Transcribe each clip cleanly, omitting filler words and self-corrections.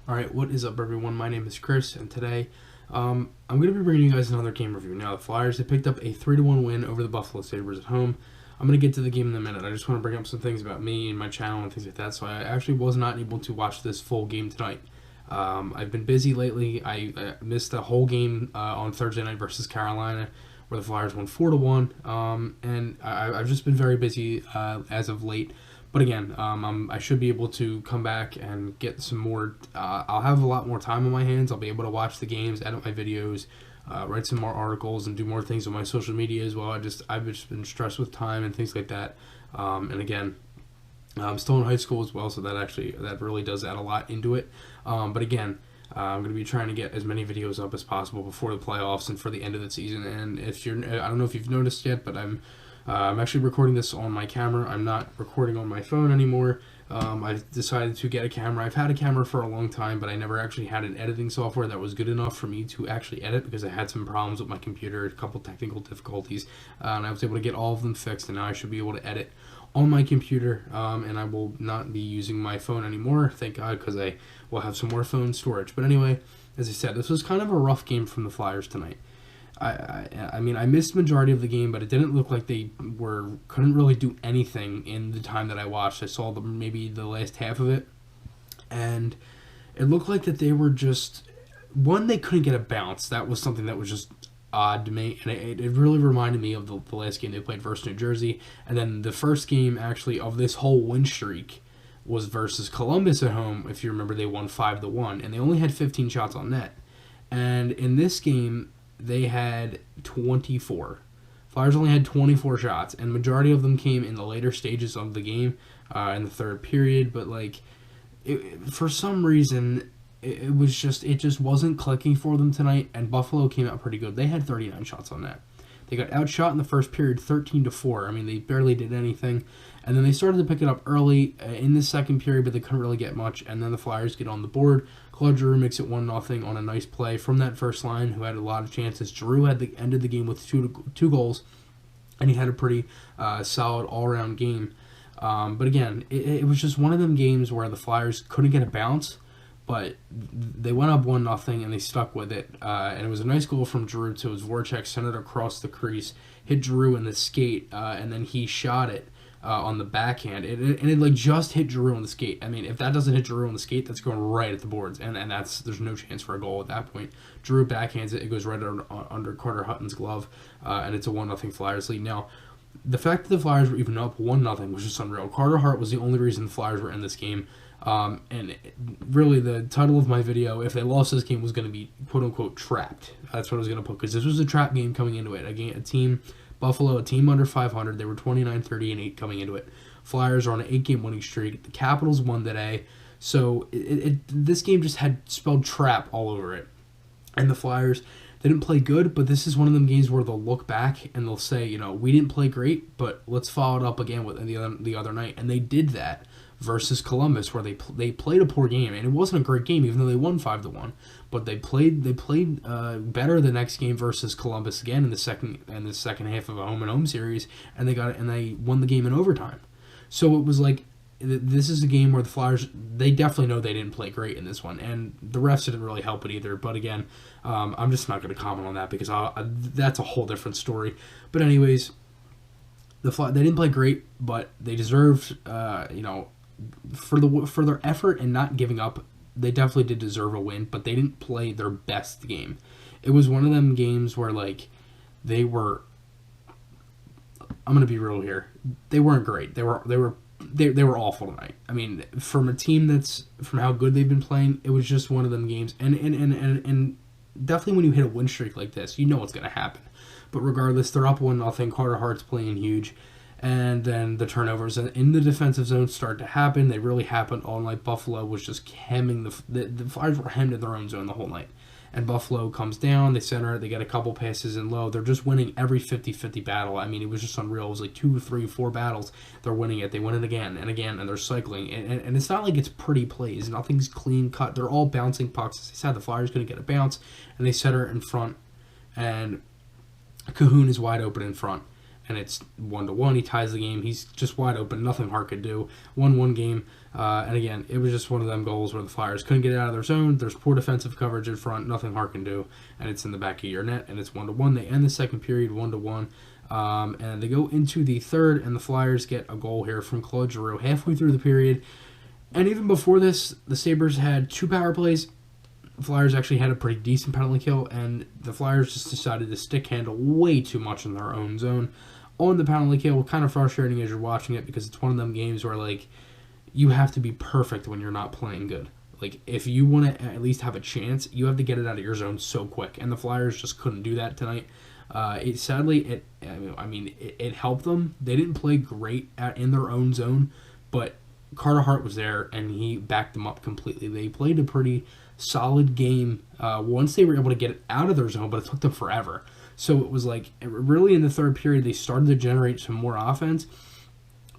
Alright, what is up everyone? My name is Chris, and today I'm going to be bringing you guys another game review. Now, the Flyers, they picked up a 3-1 win over the Buffalo Sabres at home. I'm going to get to the game in a minute. I just want to bring up some things about me and my channel and things like that, so I actually was not able to watch this full game tonight. I've been busy lately. I missed the whole game on Thursday night versus Carolina, where the Flyers won 4-1, and I've just been very busy as of late. But again, I should be able to come back and get some more. I'll have a lot more time on my hands. I'll be able to watch the games, edit my videos, write some more articles, and do more things on my social media as well. I've just been stressed with time and things like that. And again, I'm still in high school as well, so that really does add a lot into it. But again, I'm going to be trying to get as many videos up as possible before the playoffs and for the end of the season. And I don't know if you've noticed yet, but I'm actually recording this on my camera. I'm not recording on my phone anymore. I decided to get a camera. I've had a camera for a long time, but I never actually had an editing software that was good enough for me to actually edit because I had some problems with my computer, a couple technical difficulties, and I was able to get all of them fixed, and now I should be able to edit on my computer, and I will not be using my phone anymore, thank God, because I will have some more phone storage. But anyway, as I said, this was kind of a rough game from the Flyers tonight. I mean, I missed majority of the game, but it didn't look like they couldn't really do anything in the time that I watched. I saw maybe the last half of it, and it looked like that they were just, they couldn't get a bounce. That was something that was just odd to me, and it really reminded me of the last game they played versus New Jersey, and then the first game actually of this whole win streak was versus Columbus at home. If you remember, they won 5-1, and they only had 15 shots on net, and in this game they had 24. Flyers only had 24 shots, and majority of them came in the later stages of the game, in the third period. But for some reason, it just wasn't clicking for them tonight. And Buffalo came out pretty good. They had 39 shots on net. They got outshot in the first period, 13-4. I mean, they barely did anything. And then they started to pick it up early in the second period, but they couldn't really get much. And then the Flyers get on the board. Claude Giroux makes it 1-0 on a nice play from that first line, who had a lot of chances. Giroux ended the game with two goals, and he had a pretty solid all-around game. But again, it was just one of them games where the Flyers couldn't get a bounce, but they went up 1-0 and they stuck with it. And it was a nice goal from Giroux too. It was Voracek sent it across the crease, hit Giroux in the skate, and then he shot it on the backhand. And it just hit Giroux on the skate. I mean, if that doesn't hit Giroux on the skate, that's going right at the boards, and there's no chance for a goal at that point. Giroux backhands it. It goes right under Carter Hutton's glove, and it's a 1-0 Flyers lead. Now, the fact that the Flyers were even up 1-0 was just unreal. Carter Hart was the only reason the Flyers were in this game. Really, the title of my video, if they lost this game, was going to be quote-unquote trapped. That's what I was going to put, because this was a trap game coming into it. Again, Buffalo, a team under 500. They were 29-30-8 coming into it. Flyers are on an 8-game winning streak. The Capitals won today. So this game just had spelled trap all over it. And the Flyers, they didn't play good, but this is one of them games where they'll look back and they'll say, we didn't play great, but let's follow it up again with the other night. And they did that versus Columbus, where they played a poor game, and it wasn't a great game, even though they won 5-1. But they played better the next game versus Columbus again in the second half of a home series, and they won the game in overtime. So it was like, this is a game where the Flyers, they definitely know they didn't play great in this one, and the refs didn't really help it either. But again, I'm just not going to comment on that, because that's a whole different story. But anyways, they didn't play great, but they deserved, for their effort and not giving up, they definitely did deserve a win, but they didn't play their best game. It was one of them games where, they were, I'm going to be real here, they weren't great. They were awful tonight. I mean, from a team from how good they've been playing, it was just one of them games. And definitely when you hit a win streak like this, you know what's going to happen. But regardless, they're up 1-0. Carter Hart's playing huge. And then the turnovers in the defensive zone start to happen. They really happened all night. Buffalo was just hemming the Flyers were hemmed in their own zone the whole night. And Buffalo comes down, they center it, they get a couple passes in low. They're just winning every 50-50 battle. I mean, it was just unreal. It was like 2, 3, 4 battles. They're winning it. They win it again and again, and they're cycling. And it's not like it's pretty plays. Nothing's clean cut. They're all bouncing pucks. As I said, the Flyers going to get a bounce, and they center it in front, and Cahoon is wide open in front. and it's 1-1. He ties the game. He's just wide open. Nothing Hart could do. 1-1 game. And again, it was just one of them goals where the Flyers couldn't get it out of their zone. There's poor defensive coverage in front. Nothing Hart can do. And it's in the back of your net. And it's 1-1. They end the second period 1-1. And they go into the third, and the Flyers get a goal here from Claude Giroux halfway through the period. And even before this, the Sabres had 2 power plays. The Flyers actually had a pretty decent penalty kill, and the Flyers just decided to stick handle way too much in their own zone on the penalty kill. Kind of frustrating as you're watching it, because it's one of them games where, like, you have to be perfect when you're not playing good. Like, if you want to at least have a chance, you have to get it out of your zone so quick, and the Flyers just couldn't do that tonight. It helped them. They didn't play great in their own zone, but Cahtah Hart was there, and he backed them up completely. They played a pretty solid game once they were able to get it out of their zone, but it took them forever. So it was like, really in the third period, they started to generate some more offense,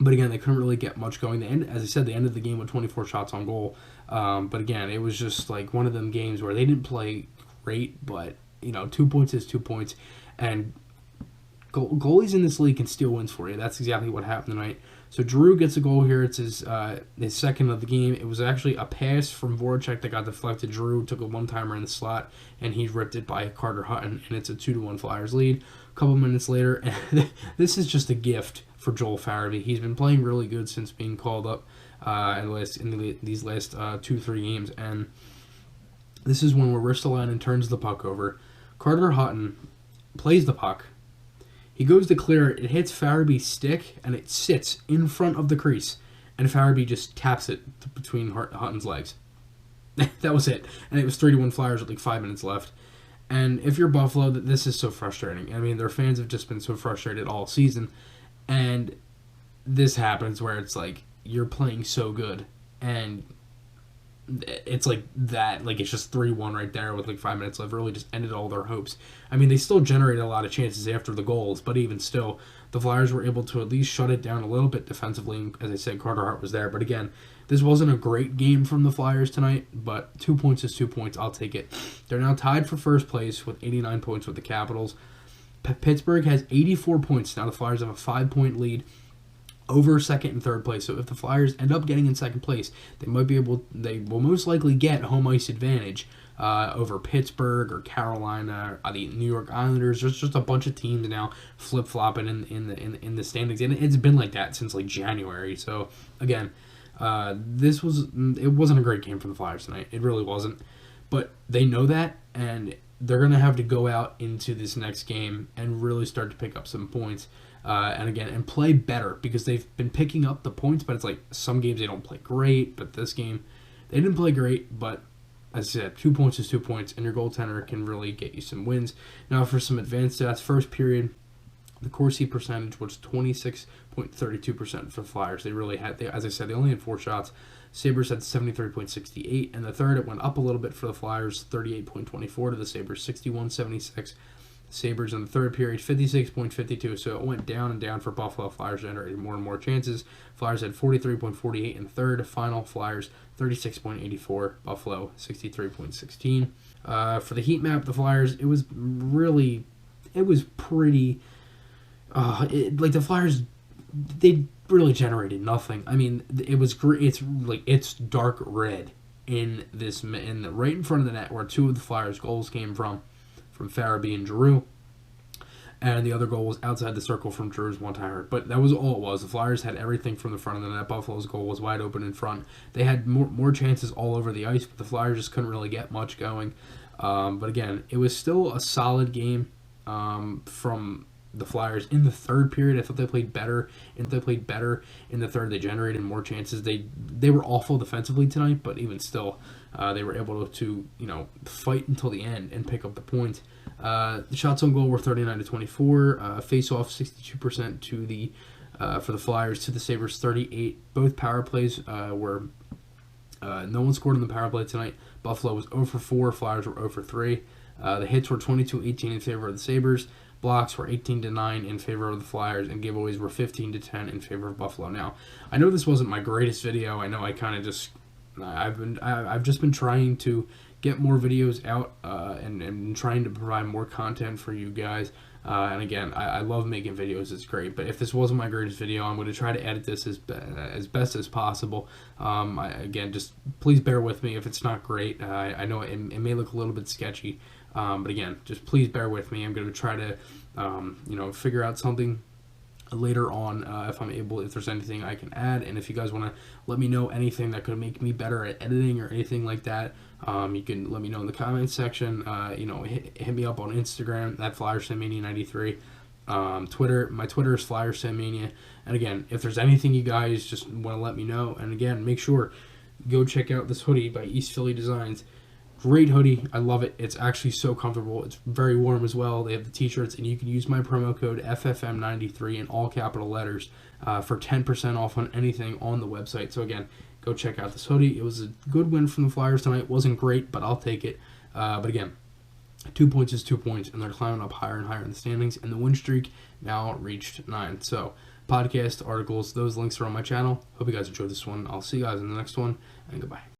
but again, they couldn't really get much going. As I said, they ended the game with 24 shots on goal. But again, it was just like one of them games where they didn't play great, but 2 points is 2 points, and goalies in this league can steal wins for you. That's exactly what happened tonight. So Giroux gets a goal here. It's his second of the game. It was actually a pass from Voracek that got deflected. Giroux took a one-timer in the slot, and he ripped it by Carter Hutton, and it's a 2-1 Flyers lead. A couple minutes later, and this is just a gift for Joel Farabee. He's been playing really good since being called up in these last 2-3 games, and this is when Ristolainen turns the puck over. Carter Hutton plays the puck. He goes to clear it. It hits Farabee's stick, and it sits in front of the crease. And Farabee just taps it between Hutton's legs. That was it. And it was 3-1 Flyers with like 5 minutes left. And if you're Buffalo, this is so frustrating. I mean, their fans have just been so frustrated all season. And this happens where it's like, you're playing so good, and it's like that, like it's just 3-1 right there with like 5 minutes left. Really just ended all their hopes. I mean, they still generated a lot of chances after the goals, but even still, the Flyers were able to at least shut it down a little bit defensively. As I said, Carter Hart was there, but again, this wasn't a great game from the Flyers tonight, but 2 points is 2 points. I'll take it. They're now tied for first place with 89 points with the Capitals. Pittsburgh has 84 points. Now the Flyers have a 5-point lead over second and third place. So if the Flyers end up getting in second place, they will most likely get home ice advantage over Pittsburgh or Carolina or the New York Islanders. There's just a bunch of teams now flip-flopping in the standings, and it's been like that since like January. So again, it wasn't a great game for the Flyers tonight. It really wasn't, but they know that, and they're going to have to go out into this next game and really start to pick up some points. And play better, because they've been picking up the points, but it's like some games they don't play great, but this game they didn't play great. But as I said, 2 points is 2 points, and your goaltender can really get you some wins. Now for some advanced stats, first period, the Corsi percentage was 26.32% for the Flyers. As I said, they only had 4 shots. Sabres had 73.68, and the third, it went up a little bit for the Flyers, 38.24 to the Sabres, 61.76. Sabres in the third period, 56.52, so it went down and down for Buffalo. Flyers generated more and more chances. Flyers had 43.48 in the third. Final, Flyers 36.84, Buffalo 63.16. For the heat map, the Flyers, it was pretty, the Flyers, they really generated nothing. I mean, it was great. It's dark red right in front of the net where 2 of the Flyers' goals came from Farabee and Giroux, and the other goal was outside the circle from Giroux's one-timer. But that was all it was. The Flyers had everything from the front of the net. Buffalo's goal was wide open in front. They had more chances all over the ice, but the Flyers just couldn't really get much going. But again, it was still a solid game from the Flyers in the third period. I thought they played better. In the third. They generated more chances. They were awful defensively tonight, but even still, they were able to fight until the end and pick up the point. The shots on goal were 39-24. Face-off 62% for the Flyers, to the Sabres 38. Both power plays were no one scored in the power play tonight. Buffalo was 0 for 4. Flyers were 0 for 3. The hits were 22-18 in favor of the Sabres. Blocks were 18-9 in favor of the Flyers, and giveaways were 15-10 in favor of Buffalo. Now, I know this wasn't my greatest video. I know I kind of just I've just been trying to get more videos out and trying to provide more content for you guys. And again, I love making videos. It's great. But if this wasn't my greatest video, I'm going to try to edit this as best as possible. Again, just please bear with me if it's not great. I know it may look a little bit sketchy. But again, just please bear with me. I'm going to try to, figure out something later on if there's anything I can add. And if you guys want to let me know anything that could make me better at editing or anything like that, you can let me know in the comments section. Hit me up on Instagram at FlyerSamania93. Twitter, my Twitter is FlyerSamania. And again, if there's anything you guys just want to let me know, and again, make sure go check out this hoodie by East Philly Designs. Great hoodie. I love it. It's actually so comfortable. It's very warm as well. They have the t-shirts, and you can use my promo code FFM93 in all capital letters for 10% off on anything on the website. So again, go check out this hoodie. It was a good win from the Flyers tonight. It wasn't great, but I'll take it. But again, 2 points is 2 points, and they're climbing up higher and higher in the standings, and the win streak now reached 9. So podcast, articles, those links are on my channel. Hope you guys enjoyed this one. I'll see you guys in the next one, and goodbye.